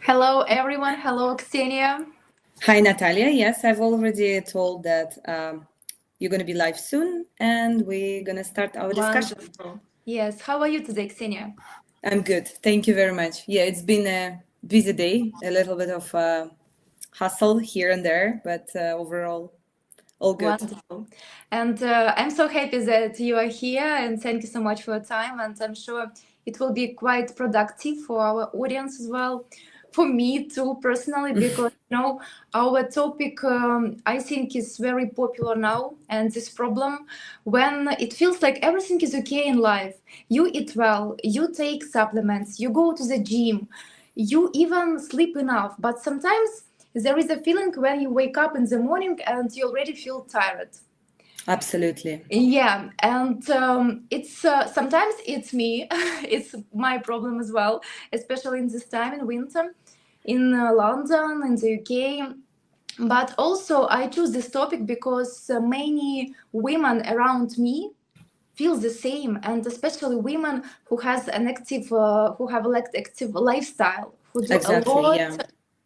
Hello, everyone. Hello, Ksenia. Hi, Natalia. Yes, I've already told that you're going to be live soon and we're going to start our discussion. Wonderful. Yes. How are you today, Ksenia? I'm good. Thank you very much. Yeah, it's been a busy day, a little bit of hustle here and there, but overall, all good. Wonderful. And I'm so happy that you are here, and thank you so much for your time. And I'm sure it will be quite productive for our audience as well. For me too, personally, because our topic I think is very popular now, and this problem when it feels like everything is okay in life. You eat well, you take supplements, you go to the gym, you even sleep enough, but sometimes there is a feeling when you wake up in the morning and you already feel tired. Absolutely. Yeah, and it's sometimes it's me, it's my problem as well, especially in this time in winter, in London, in the UK. But also, I choose this topic because many women around me feel the same, and especially women who has an active, who have an active lifestyle, who do a lot. Yeah.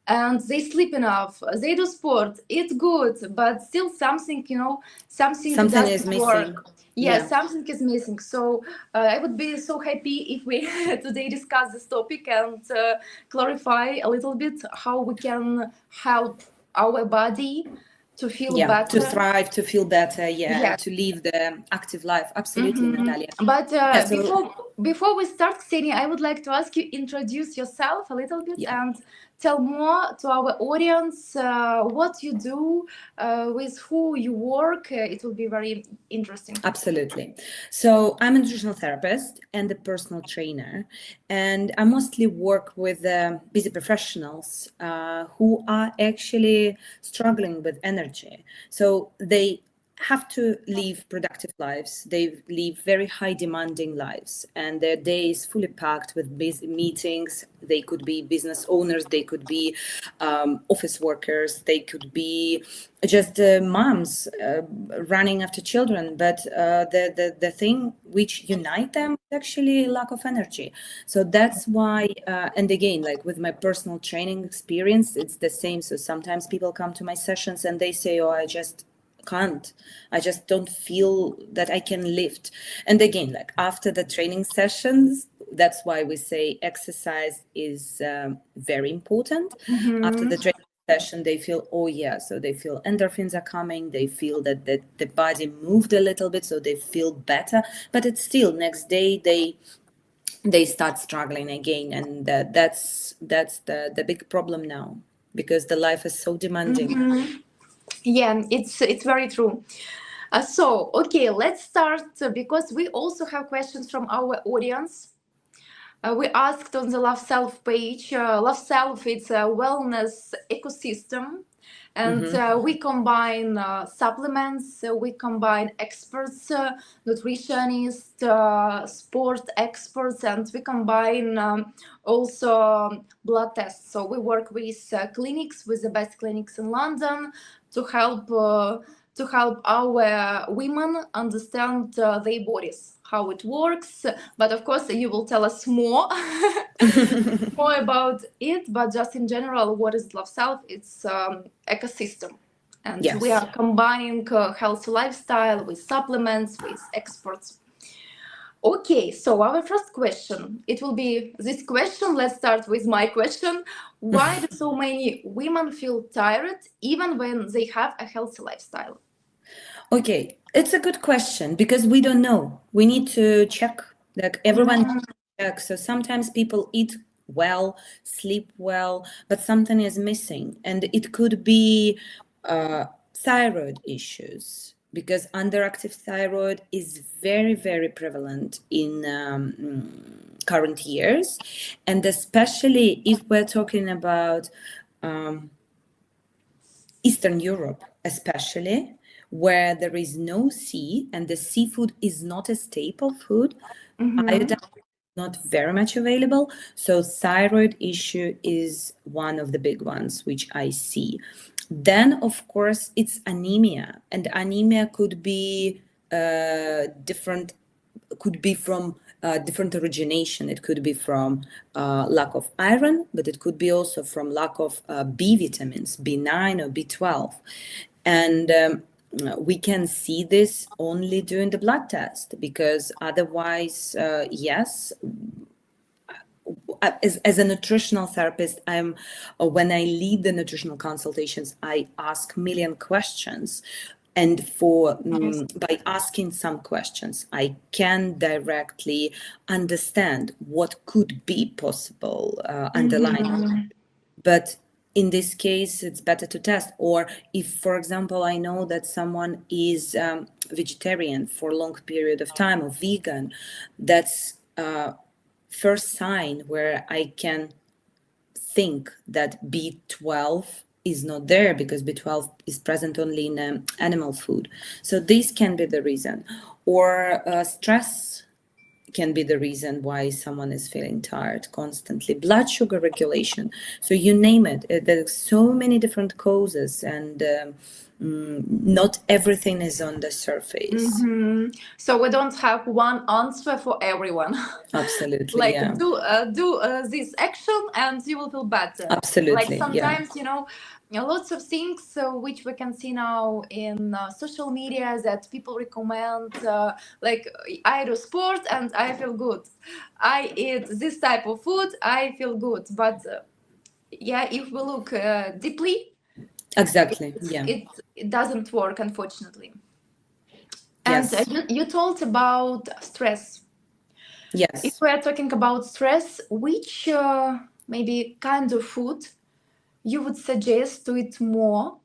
And they sleep enough, they do sport, it's good, but still something something Something doesn't is missing. work. Yeah, something is missing. So I would be so happy if we today discuss this topic and clarify a little bit how we can help our body to feel better, to thrive, to feel better, and to live the active life. Absolutely, Natalia. But before we start, Ksenia, I would like to ask you introduce yourself a little bit and tell more to our audience what you do, with who you work. It will be very interesting. Absolutely. So I'm a nutritional therapist and a personal trainer, and I mostly work with busy professionals who are actually struggling with energy. So they have to live productive lives. They live very high demanding lives, and their day is fully packed with busy meetings. They could be business owners, they could be office workers, they could be just moms running after children. But the thing which unite them is actually lack of energy. So that's why, and again, like with my personal training experience, it's the same. So sometimes people come to my sessions and they say, oh, I just don't feel that I can lift. And again, like after the training sessions, that's why we say exercise is very important. After the training session, they feel, oh yeah, so they feel endorphins are coming, they feel that the body moved a little bit, so they feel better. But it's still next day they start struggling again, and that's the big problem now, because the life is so demanding. Yeah, it's very true. So, okay, let's start because we also have questions from our audience. We asked on the LoveSelf page. LoveSelf, it's a wellness ecosystem, and we combine supplements, we combine experts, nutritionists, sport experts, and we combine also blood tests. So we work with clinics, with the best clinics in London, to help our women understand their bodies, how it works. But of course, you will tell us more more about it. But just in general, what is LoveSelf? It's ecosystem, and we are combining healthy lifestyle with supplements, with experts. Okay, so our first question, it will be this question. Let's start with my question. Why do so many women feel tired even when they have a healthy lifestyle? Okay, it's a good question because we don't know. We need to check, like everyone checks. So sometimes people eat well, sleep well, but something is missing. And it could be thyroid issues, because underactive thyroid is very, very prevalent in current years. And especially if we're talking about Eastern Europe, especially, where there is no sea and the seafood is not a staple food, iodine is not very much available. So thyroid issue is one of the big ones which I see. Then, of course, it's anemia, and anemia could be different, could be from different origination. It could be from lack of iron, but it could be also from lack of B vitamins, B9 or B12. And we can see this only during the blood test, because otherwise, yes, as a nutritional therapist, when I lead the nutritional consultations, I ask million questions, and by asking some questions, I can directly understand what could be possible underlying. But in this case, it's better to test. Or if, for example, I know that someone is vegetarian for a long period of time, or vegan, that's first sign where I can think that B12 is not there, because B12 is present only in animal food. So this can be the reason. Or stress can be the reason why someone is feeling tired constantly. Blood sugar regulation. So you name it. There's so many different causes, and not everything is on the surface. So we don't have one answer for everyone. Absolutely, Like yeah. do this action and you will feel better. Absolutely, Like yeah. sometimes, lots of things which we can see now in social media, that people recommend, like, I do sport and I feel good. I eat this type of food, I feel good. But yeah, if we look deeply, Exactly, yeah. it doesn't work, unfortunately. And Yes. you told about stress. If Yes. we are talking about stress, which maybe kind of food you would suggest to eat more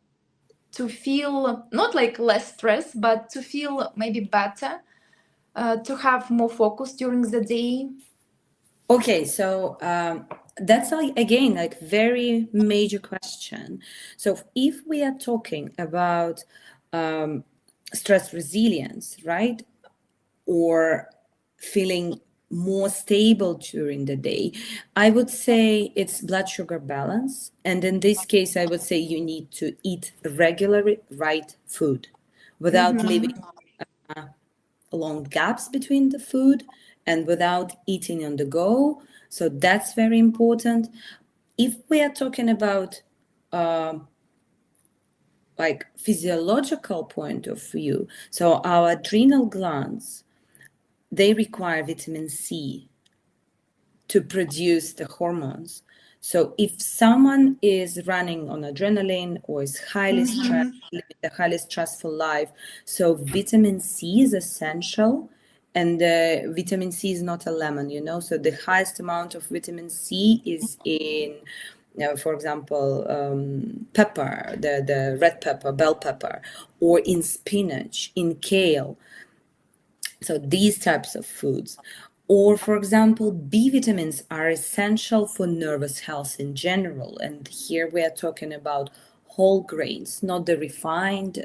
to feel not like less stress, but to feel maybe better, to have more focus during the day? Okay, so that's again like very major question. So if we are talking about stress resilience, right, or feeling more stable during the day, I would say it's blood sugar balance. And in this case, I would say you need to eat regularly right food without leaving long gaps between the food, and without eating on the go. So that's very important. If we are talking about like physiological point of view, so our adrenal glands, they require vitamin C to produce the hormones. So if someone is running on adrenaline or is highly stressed, living a highly stressful life, so vitamin C is essential. And vitamin C is not a lemon, so the highest amount of vitamin C is in, for example, pepper, the red pepper, bell pepper, or in spinach, in kale. So these types of foods. Or, for example, B vitamins are essential for nervous health in general. And here we are talking about whole grains, not the refined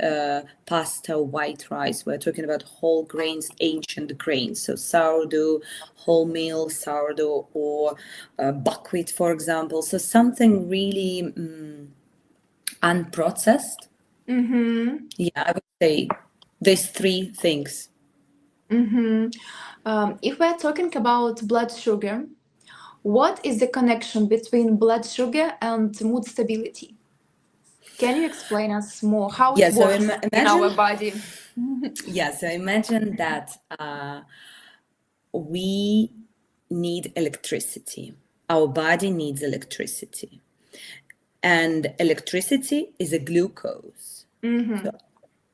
pasta, white rice. We're talking about whole grains, ancient grains. So sourdough, wholemeal sourdough, or buckwheat, for example. So something really unprocessed. Yeah, I would say these three things. If we're talking about blood sugar, what is the connection between blood sugar and mood stability? Can you explain us more how Yeah, it so works in our imagine, body? yeah, so imagine that we need electricity. Our body needs electricity. And electricity is a glucose. So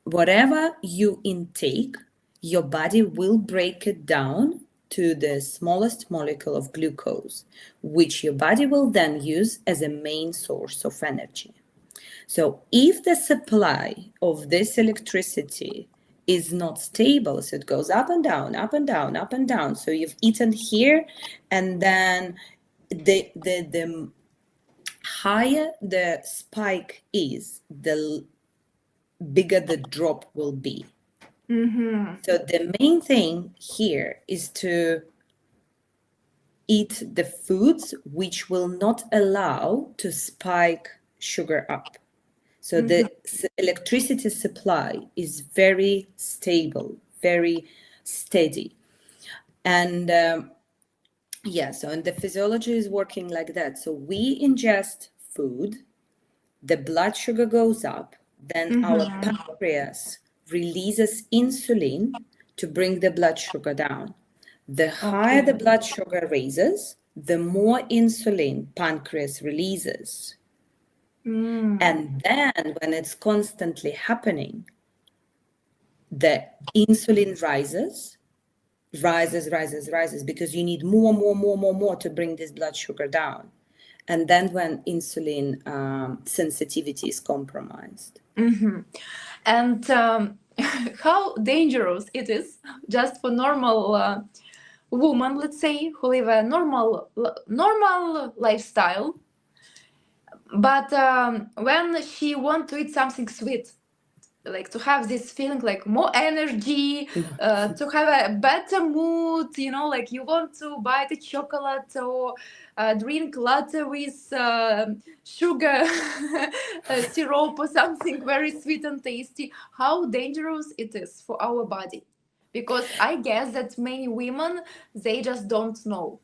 whatever you intake, your body will break it down to the smallest molecule of glucose, which your body will then use as a main source of energy. So if the supply of this electricity is not stable, so it goes up and down, up and down, up and down. So you've eaten here, and then the higher the spike is, the bigger the drop will be. So the main thing here is to eat the foods which will not allow to spike sugar up. So the electricity supply is very stable, very steady. And yeah, so and the physiology is working like that. So we ingest food, the blood sugar goes up, then our pancreas releases insulin to bring the blood sugar down. The higher the blood sugar raises, the more insulin pancreas releases. And then when it's constantly happening, the insulin rises, because you need more to bring this blood sugar down. And then when insulin sensitivity is compromised. And how dangerous it is just for normal woman, let's say, who live a normal lifestyle, but when she want to eat something sweet, like to have this feeling like more energy, to have a better mood, you know, like you want to buy the chocolate or drink latte with sugar syrup or something very sweet and tasty. How dangerous it is for our body, because I guess that many women, they just don't know.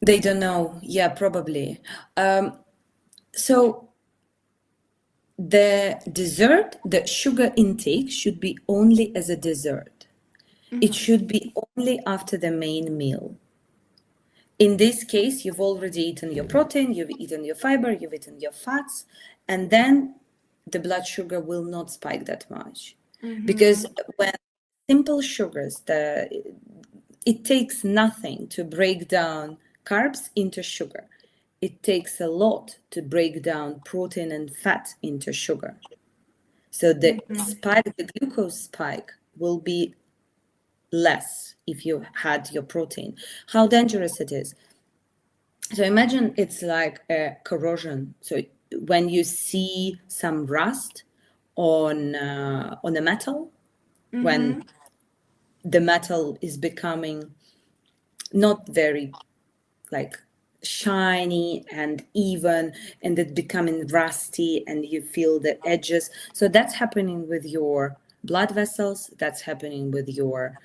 They don't know. Yeah, probably. So the dessert, the sugar intake should be only as a dessert. It should be only after the main meal. In this case, you've already eaten your protein, you've eaten your fiber, you've eaten your fats, and then the blood sugar will not spike that much. Because when simple sugars, it takes nothing to break down carbs into sugar. It takes a lot to break down protein and fat into sugar. So the spike, the glucose spike, will be less if you had your protein. How dangerous it is. So imagine it's like a corrosion. So when you see some rust on a metal, when the metal is becoming not very like shiny and even, and it's becoming rusty and you feel the edges. So that's happening with your blood vessels, that's happening with your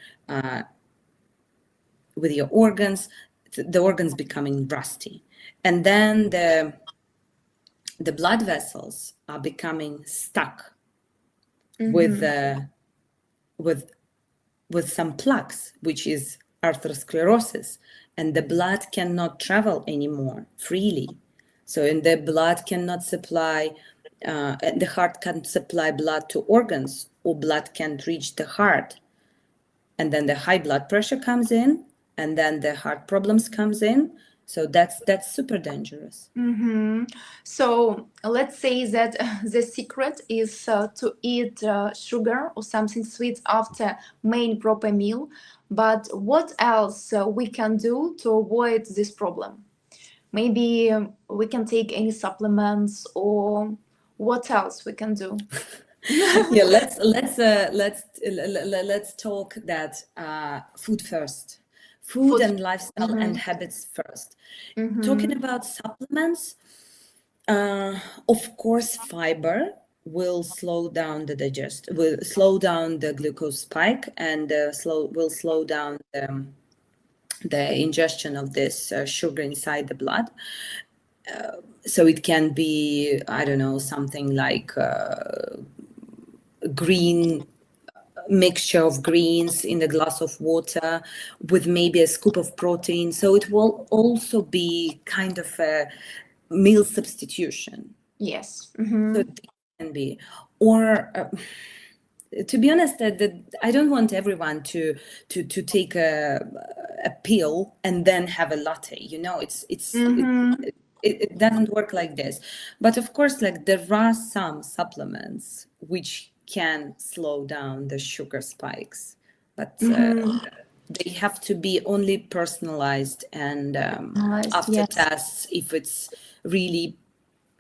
organs, the organs becoming rusty. And then the blood vessels are becoming stuck with some plaques, which is atherosclerosis, and the blood cannot travel anymore freely. So, and the blood cannot supply, the heart can't supply blood to organs, or blood can't reach the heart. And then the high blood pressure comes in, and then the heart problems comes in. So that's super dangerous. So let's say that the secret is to eat sugar or something sweet after main proper meal. But what else we can do to avoid this problem? Maybe we can take any supplements, or what else we can do? Yeah, let's talk that food first. Food and lifestyle and habits first. Talking about supplements, of course, fiber will slow down will slow down the glucose spike, and will slow down the ingestion of this sugar inside the blood. So it can be, I don't know, something like green mixture of greens in a glass of water with maybe a scoop of protein. So it will also be kind of a meal substitution. Yes. So it can be, or to be honest, I don't want everyone to take a pill and then have a latte. You know, it doesn't work like this. But of course, like there are some supplements which can slow down the sugar spikes, but they have to be only personalized and after tests, if it's really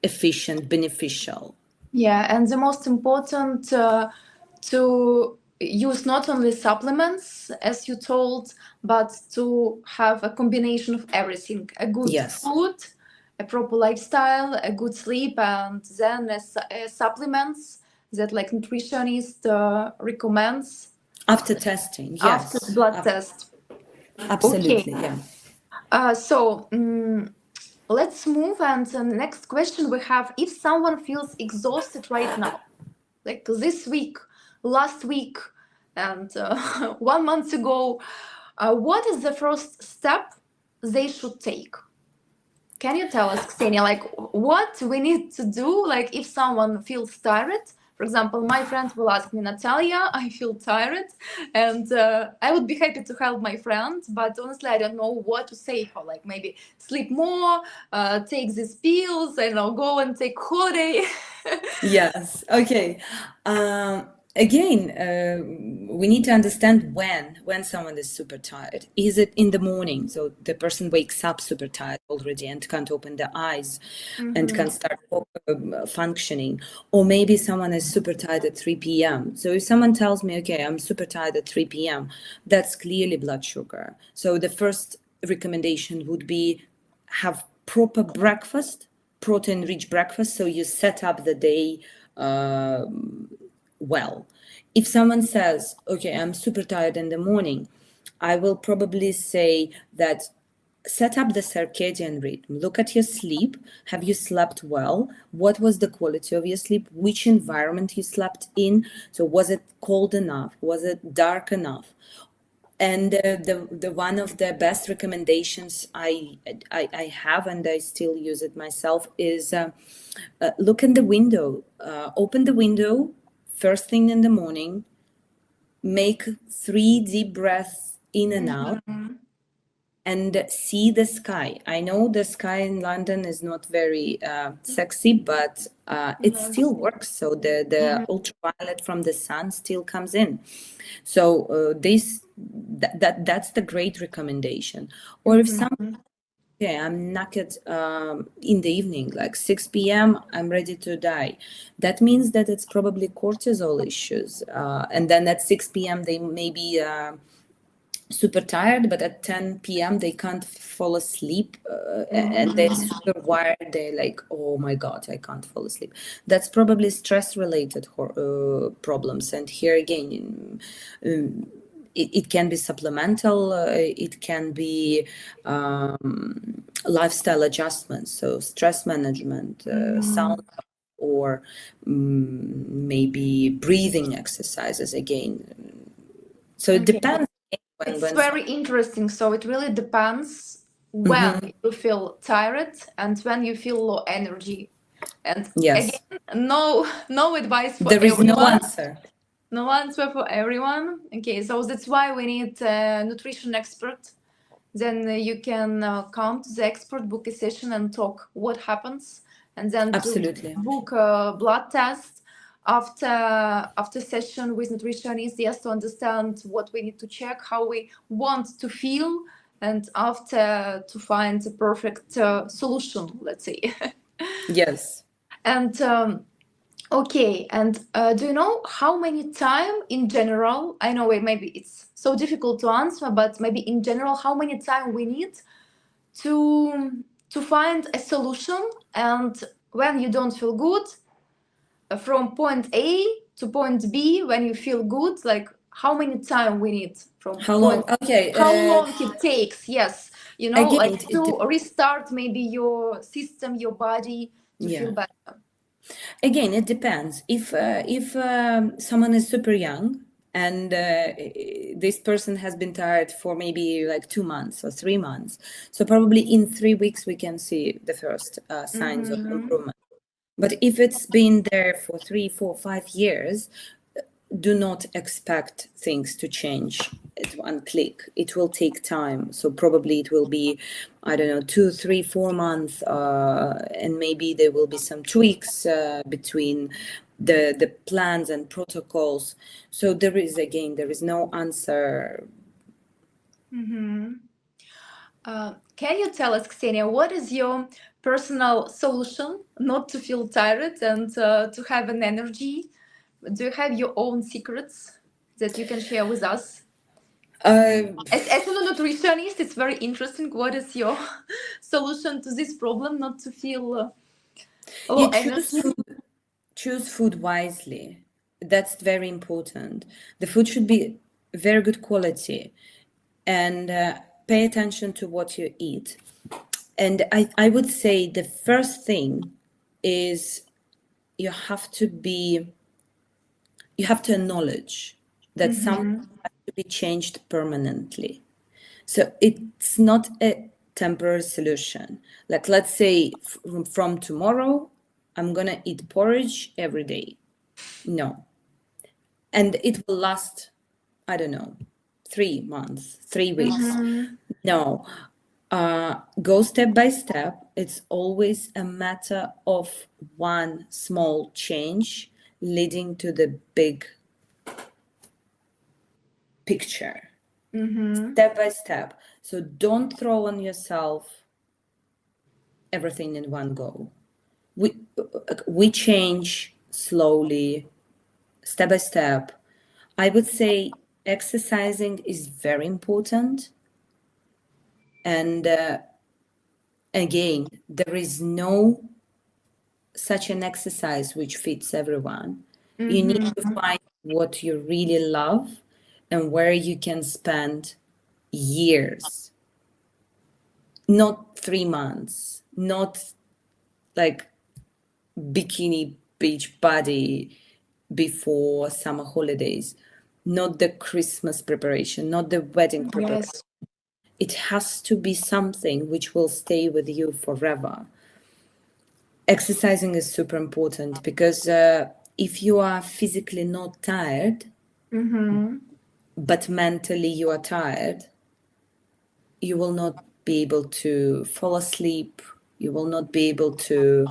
efficient, beneficial. Yeah, and the most important to use not only supplements, as you told, but to have a combination of everything: a good food, a proper lifestyle, a good sleep, and then supplements that like nutritionist recommends after testing. After blood test. Absolutely, yeah. Let's move on to the next question we have. If someone feels exhausted right now, like this week, last week, and 1 month ago, what is the first step they should take? Can you tell us, Ksenia, like what we need to do, like if someone feels tired? For example, my friends will ask me, Natalia, I feel tired, and I would be happy to help my friend, but honestly, I don't know what to say for. Like maybe sleep more, take these pills, I don't know, go and take holiday. Yes. Okay. Again, we need to understand when someone is super tired. Is it in the morning? So the person wakes up super tired already and can't open their eyes and can't start functioning. Or maybe someone is super tired at 3 p.m. So if someone tells me, okay, I'm super tired at 3 p.m., that's clearly blood sugar. So the first recommendation would be have proper breakfast, protein-rich breakfast, so you set up the day well. If someone says, okay, I'm super tired in the morning, I will probably say that set up the circadian rhythm. Look at your sleep. Have you slept well? What was the quality of your sleep? Which environment you slept in? So was it cold enough? Was it dark enough? And the one of the best recommendations I have, and I still use it myself, is look in the window, open the window first thing in the morning, make 3 deep breaths in and out, and see the sky. I know the sky in London is not very sexy, but it still works. So the ultraviolet from the sun still comes in. So that's the great recommendation. Or if some, okay, I'm knackered in the evening, like 6 p.m., I'm ready to die. That means that it's probably cortisol issues. And then at 6 p.m., they may be super tired, but at 10 p.m. they can't fall asleep, and they're super wired. They're like, oh my God, I can't fall asleep. That's probably stress-related problems. And here again, it can be supplemental, it can be lifestyle adjustments, so stress management, sound, or maybe breathing exercises again. So it depends. It's very interesting. So it really depends when you feel tired and when you feel low energy. And Yes, again, no advice for there is no everyone. answer. No answer for everyone. Okay, so that's why we need a nutrition expert. Then you can come to the expert, book a session and talk what happens, and then Absolutely. to book a blood test after session with nutritionist, yes, to understand what we need to check, how we want to feel, and after to find the perfect solution, let's say. Yes. And okay, and do you know how many time in general, I know maybe it's so difficult to answer, but maybe in general, how many time we need to find a solution, and when you don't feel good, from point A to point B, when you feel good, like how many time we need from How point, long? Okay. how long it takes, yes, you know, Again, like to restart maybe your system, your body to feel yeah. better. Again, it depends. If someone is super young and this person has been tired for maybe like 2 months or 3 months, so probably in 3 weeks we can see the first signs of improvement. But if it's been there for 3, 4, 5 years, do not expect things to change at one click. It will take time. So probably it will be, I don't know, 2, 3, 4 months, and maybe there will be some tweaks between the plans and protocols. So there is no answer. Can you tell us, Ksenia, what is your personal solution not to feel tired and to have an energy? Do you have your own secrets that you can share with us? As a nutritionist, it's very interesting. What is your solution to this problem, not to feel low energy? Choose food wisely. That's very important. The food should be very good quality. and pay attention to what you eat. And I would say the first thing is you have to acknowledge that something has to be changed permanently. So it's not a temporary solution. Like, let's say from tomorrow, I'm going to eat porridge every day. No. And it will last, I don't know, 3 months, 3 weeks. No. Go step by step. It's always a matter of one small change leading to the big picture. Step by step. So don't throw on yourself everything in one go. We change slowly, step by step. I would say exercising is very important. And again, there is no such an exercise which fits everyone. You need to find what you really love and where you can spend years, not 3 months, not like bikini beach body before summer holidays, not the Christmas preparation, not the wedding preparation. Yes. It has to be something which will stay with you forever. Exercising is super important because if you are physically not tired, but mentally you are tired, you will not be able to fall asleep. You will not be able to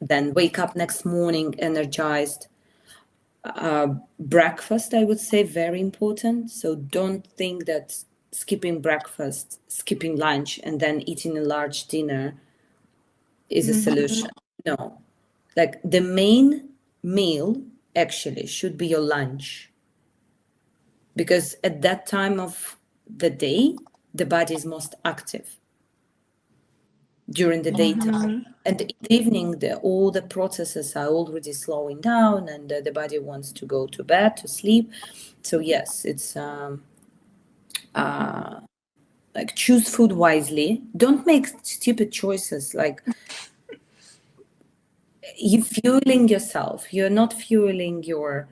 then wake up next morning energized. Breakfast, I would say, very important. So don't think that skipping breakfast, skipping lunch, and then eating a large dinner is a solution. No. Like, the main meal actually should be your lunch. Because at that time of the day, the body is most active during the daytime. And in the evening, all the processes are already slowing down and the body wants to go to bed, to sleep. So yes, it's like, choose food wisely. Don't make stupid choices. Like, you're fueling yourself. You're not fueling your...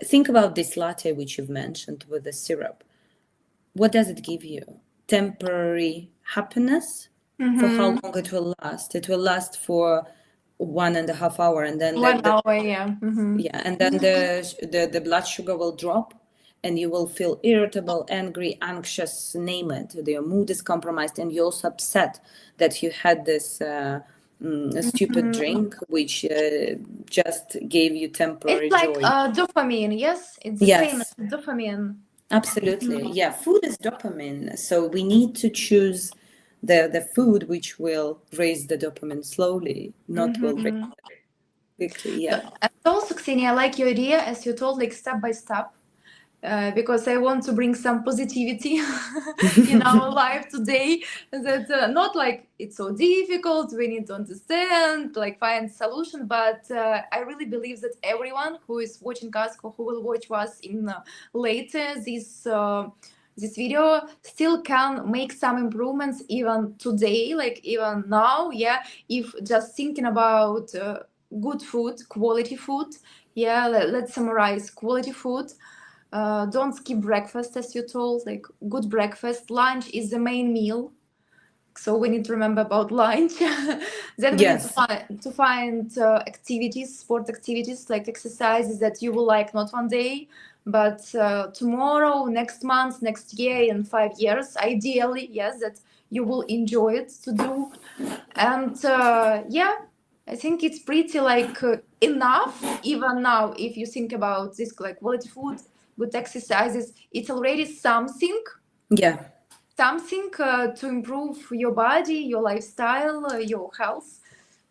think about this latte which you've mentioned with the syrup. What does it give you? Temporary happiness. For how long it will last? It will last for 1.5 hours, and then 1 hour, yeah. yeah, and then the blood sugar will drop, and you will feel irritable, angry, anxious, name it. Your mood is compromised, and you're also upset that you had this stupid drink which just gave you temporary It's like joy. dopamine, yes? It's the same as Yes, dopamine. absolutely. Yeah, food is dopamine. So we need to choose the food which will raise the dopamine slowly, not will raise it quickly. Yeah. And also, Ksenia, I like your idea, as you told, like step by step. Because I want to bring some positivity in our life today. That not like it's so difficult, we need to understand, like find solution, but I really believe that everyone who is watching us, who will watch us in later this video, still can make some improvements even today, like even now. Yeah, if just thinking about good food, quality food. Yeah, let's summarize quality food. Don't skip breakfast, as you told, like good breakfast. Lunch is the main meal, so we need to remember about lunch. Then we need Yes. to find activities, sport activities, like exercises that you will like not one day, but tomorrow, next month, next year, in 5 years, ideally, yes, that you will enjoy it to do. And yeah, I think it's pretty like enough. Even now, if you think about this, like quality food, good exercises, it's already something Yeah. to improve your body, your lifestyle, your health.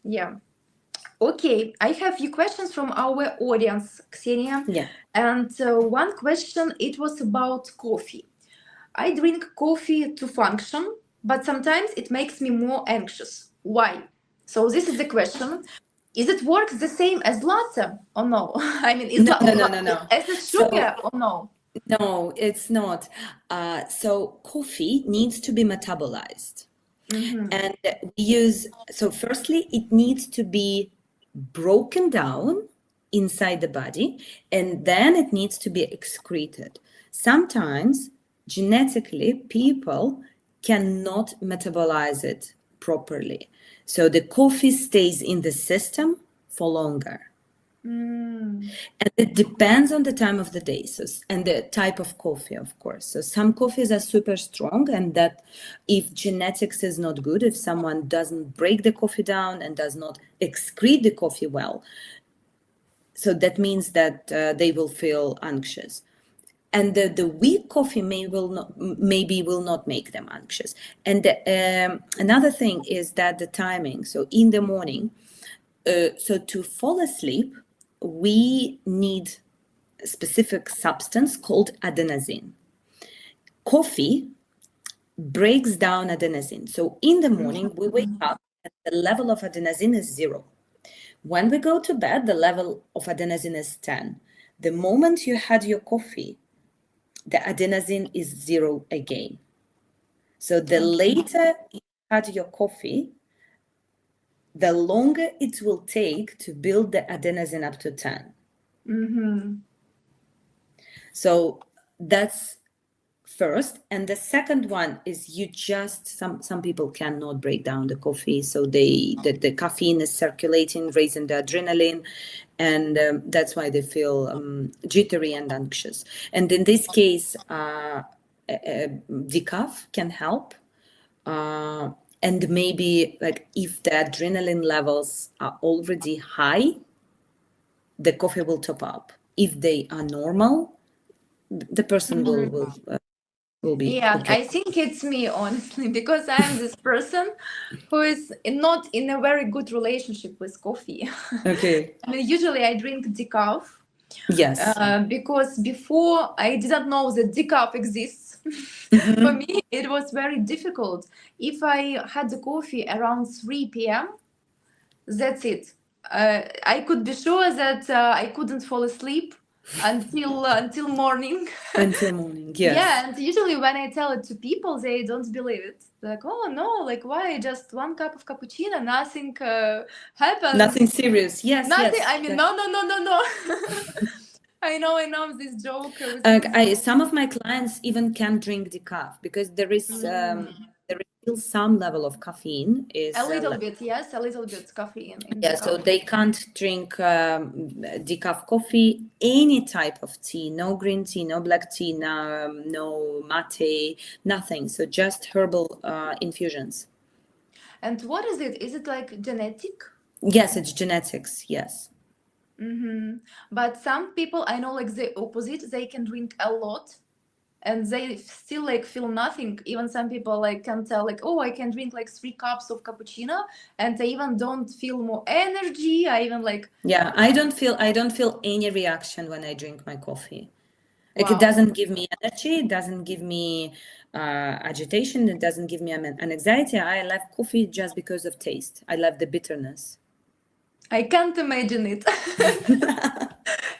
Yeah. Okay, I have a few questions from our audience, Ksenia. Yeah. And one question, it was about coffee. I drink coffee to function, but sometimes it makes me more anxious. Why? So this is the question. Is it works the same as latte or no? I mean, is No, no, no, no, no. as a So sugar or no? No, it's not. So coffee needs to be metabolized. And we use, so firstly, it needs to be broken down inside the body, and then it needs to be excreted. Sometimes, genetically, people cannot metabolize it properly. So the coffee stays in the system for longer. And it depends on the time of the day, so, and the type of coffee, of course. So some coffees are super strong, and that if genetics is not good, if someone doesn't break the coffee down and does not excrete the coffee well, so that means that they will feel anxious. And the weak coffee maybe will not make them anxious. And another thing is that the timing. So in the morning, so to fall asleep, we need a specific substance called adenosine. Coffee breaks down adenosine. So in the morning, we wake up and the level of adenosine is 0. When we go to bed, the level of adenosine is 10. The moment you had your coffee, the adenosine is 0 again. So the later you had your coffee, the longer it will take to build the adenosine up to 10. So that's first. And the second one is you just, some people cannot break down the coffee. So the caffeine is circulating, raising the adrenaline. And that's why they feel jittery and anxious. And in this case, decaf can help. And maybe like if the adrenaline levels are already high, the coffee will top up. If they are normal, the person will be okay. I think it's me, honestly, because I'm this person who is not in a very good relationship with coffee. Okay. I mean, usually I drink decaf. Yes. Because before I didn't know that decaf exists. For me, it was very difficult. If I had the coffee around 3 p.m., that's it. I could be sure that I couldn't fall asleep until morning. Until morning, yes. Yeah, and usually when I tell it to people, they don't believe it. They're like, oh no, like why? Just 1 cup of cappuccino, nothing happened. Nothing serious. Yes, Nothing. yes. I mean, no. I know this joke. Some of my clients even can drink decaf because there is still some level of caffeine. A little bit, yes, a little bit caffeine in Yeah, decaf. so they can't drink decaf coffee, any type of tea, no green tea, no black tea, no mate, nothing. So just herbal infusions. And what is it? Is it like genetic? Yes, it's genetics, yes. But some people, I know, like the opposite, they can drink a lot and they still like feel nothing. Even some people like can tell like, oh, I can drink like 3 cups of cappuccino and I even don't feel more energy. I even like, yeah, I don't feel any reaction when I drink my coffee. Like wow. It doesn't give me energy, it doesn't give me agitation, it doesn't give me an anxiety. I love coffee just because of taste. I love the bitterness. I can't imagine it.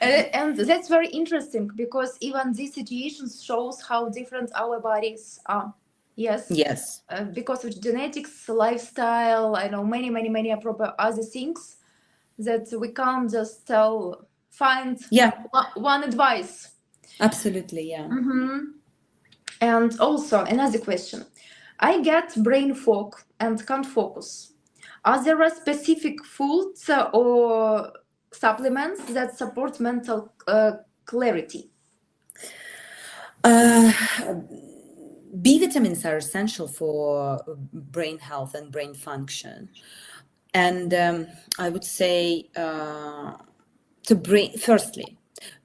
And that's very interesting because even this situation shows how different our bodies are. Yes. Yes. Because of genetics, lifestyle, I know many proper other things that we can't just find one advice. Absolutely, yeah. And also another question. I get brain fog and can't focus. Are there specific foods or supplements that support mental clarity? B vitamins are essential for brain health and brain function. And I would say firstly,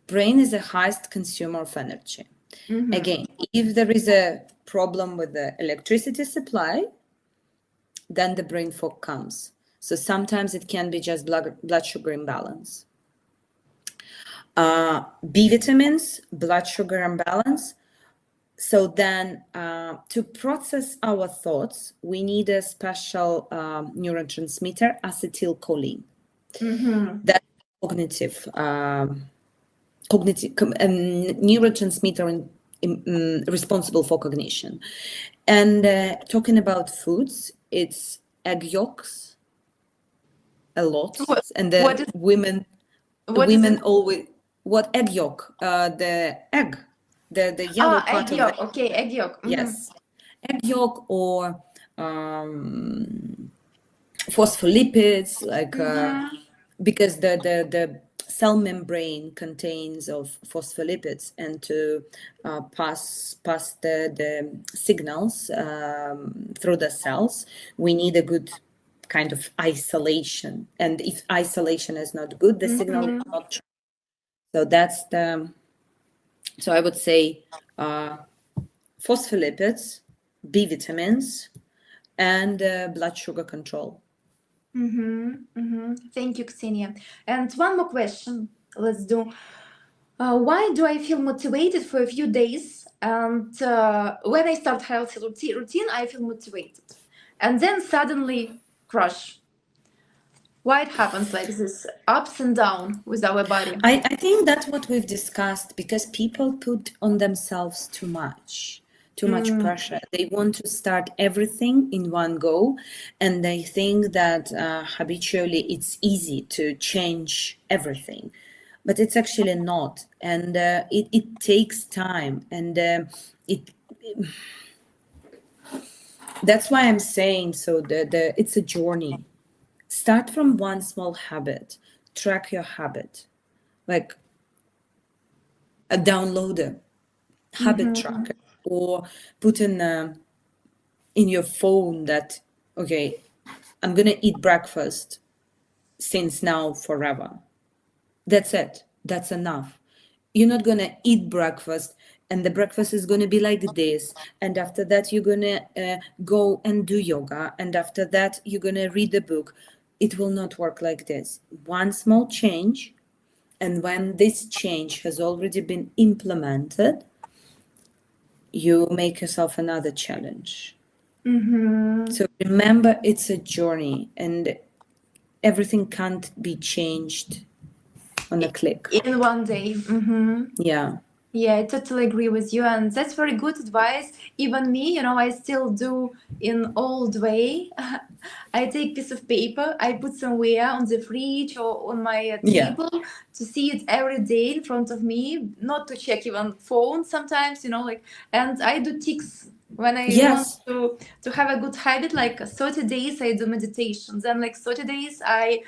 brain is the highest consumer of energy. Again, if there is a problem with the electricity supply, then the brain fog comes. So sometimes it can be just blood sugar imbalance. B vitamins, blood sugar imbalance. So then to process our thoughts, we need a special neurotransmitter, acetylcholine. That's cognitive neurotransmitter responsible for cognition. And talking about foods, it's egg yolks a lot, and what the is women it? always what egg yolk, the egg, the yellow part Egg of yolk. the Okay, egg yolk. yes, egg yolk, or phospholipids, like because the cell membrane contains of phospholipids, and to pass the signals through the cells, we need a good kind of isolation, and if isolation is not good, the signal will not travel. So that's the, so I would say phospholipids, B vitamins, and blood sugar control. Thank you, Ksenia. And one more question. Let's do. Why do I feel motivated for a few days, and when I start healthy routine, I feel motivated, and then suddenly crash? Why it happens like this, ups and down with our body? I think that's what we've discussed, because people put on themselves too much pressure. They want to start everything in one go, and they think that habitually it's easy to change everything, but it's actually not, and it takes time, and that's why I'm saying, so the it's a journey. Start from one small habit, track your habit, like download a habit tracker, or put in your phone that, okay, I'm gonna eat breakfast since now forever. That's it. That's enough. You're not gonna eat breakfast and the breakfast is gonna be like this, and after that you're gonna go and do yoga, and after that you're gonna read a book. It will not work like this. One small change, and when this change has already been implemented, you make yourself another challenge. So remember, it's a journey, and everything can't be changed on a click. In one day. Yeah. Yeah, I totally agree with you, and that's very good advice. Even me, I still do in old way. I take piece of paper, I put somewhere on the fridge or on my Yeah. table to see it every day in front of me, not to check even phone sometimes, and I do ticks when I want Yes. to have a good habit, like 30 days I do meditation, then like 30 days I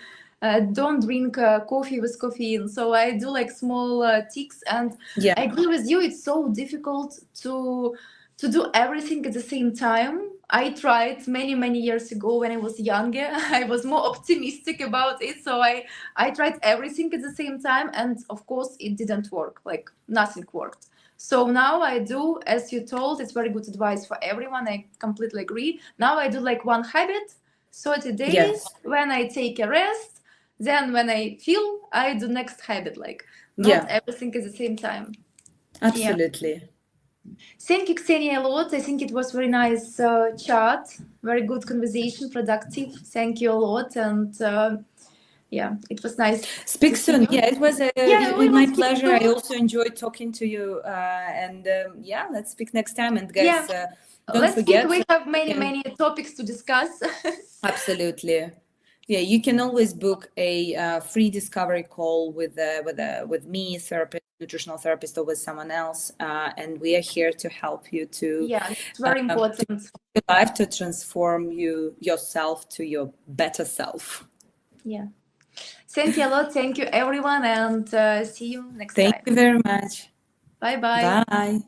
don't drink coffee with caffeine. So I do like small ticks, and Yeah. I agree with you. It's so difficult to do everything at the same time. I tried many years ago when I was younger. I was more optimistic about it, so I tried everything at the same time, and of course it didn't work. Like nothing worked. So now I do, as you told, it's very good advice for everyone. I completely agree. Now I do like one habit, 30 days. Yes. When I take a rest, then when I feel, I do next habit, like not everything at the same time. Absolutely. Thank you, Ksenia, a lot. I think it was very nice chat, very good conversation, productive. Thank you a lot, and it was nice. Speak soon. You. Yeah, it was We will my speak pleasure. I soon. also enjoyed talking to you, and let's speak next time. And guys, Yeah, don't let's speak. forget. We have many topics to discuss. Absolutely. Yeah, you can always book a free discovery call with me, therapist, nutritional therapist, or with someone else, and we are here to help you to It's very important. your life, to transform yourself to your better self. Yeah. Thank you a lot. Thank you, everyone, and see you next time. Thank you very much. Bye bye. Bye.